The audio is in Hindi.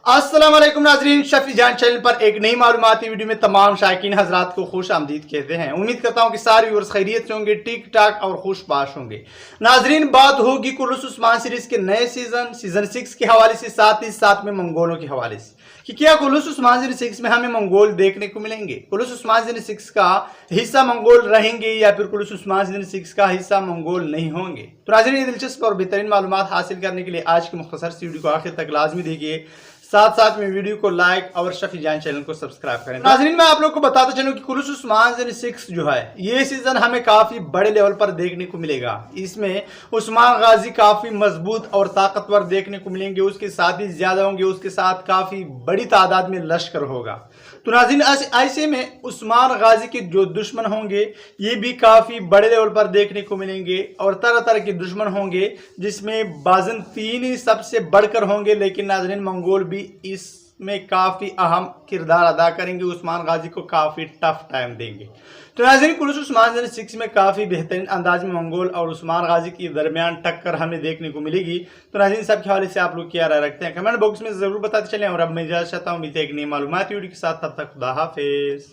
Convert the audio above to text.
अस्सलाम वालेकुम नाजरीन, शफी जान चैनल पर एक नई मालूमाती वीडियो में तमाम शायकीन हजरात को खुश आमदीद कहते हैं। उम्मीद करता हूँ कि सारे व्यूअर्स खैरियत से होंगे, ठीक ठाक और खुशबाश होंगे। नाजरीन, बात होगी कुलुस उस्मान सीरीज के नए सीजन 6 के हवाले से, साथ ही साथ में मंगोलों के हवाले से कि क्या कुलुस उस्मान सीरीज 6 में हमें मंगोल देखने को मिलेंगे, कुलुस उस्मान सीरीज 6 का हिस्सा मंगोल रहेंगे या फिर कुलुस उस्मान सीरीज 6 का हिस्सा मंगोल नहीं होंगे। तो नाजरीन, ये दिलचस्प और बेहतरीन मालूमात हासिल करने के लिए आज की मुख्तसर सी वीडियो को आखिर तक लाजमी देखिए, साथ साथ में वीडियो को लाइक और शफी जान चैनल को सब्सक्राइब करें। नाज़रीन, मैं आप लोग को बताता चलूं कि कुलुस उस्मान सीरीज 6 जो है, ये सीजन हमें काफी बड़े लेवल पर देखने को मिलेगा। इसमें उस्मान गाजी काफी मजबूत और ताकतवर देखने को मिलेंगे, उसके साथ ही ज्यादा होंगे, उसके साथ काफी बड़ी तादाद में लश्कर होगा। तो नाज़रीन, ऐसे में उस्मान गाजी के जो दुश्मन होंगे ये भी काफी बड़े लेवल पर देखने को मिलेंगे और तरह तरह के दुश्मन होंगे, जिसमें बाजन 3 ही सबसे बढ़कर होंगे। लेकिन नाज़रीन, मंगोल भी इसमें काफी अहम किरदार अदा करेंगे, उस्मान गाजी को काफी टफ टाइम देंगे। तो नाज़रीन, कुलुस उस्मान सीरीज 6 में काफी बेहतरीन अंदाज में मंगोल और उस्मान गाजी के दरमियान टक्कर हमें देखने को मिलेगी। तो नाज़रीन, सबके हवाले से आप लोग क्या राय रखते हैं कमेंट बॉक्स में जरूर बताते चलें। और अब मैं इजाजत चाहता हूँ मिलते हैं एक नई मालूमाती वीडियो के साथ, तब तक खुदा हाफिज।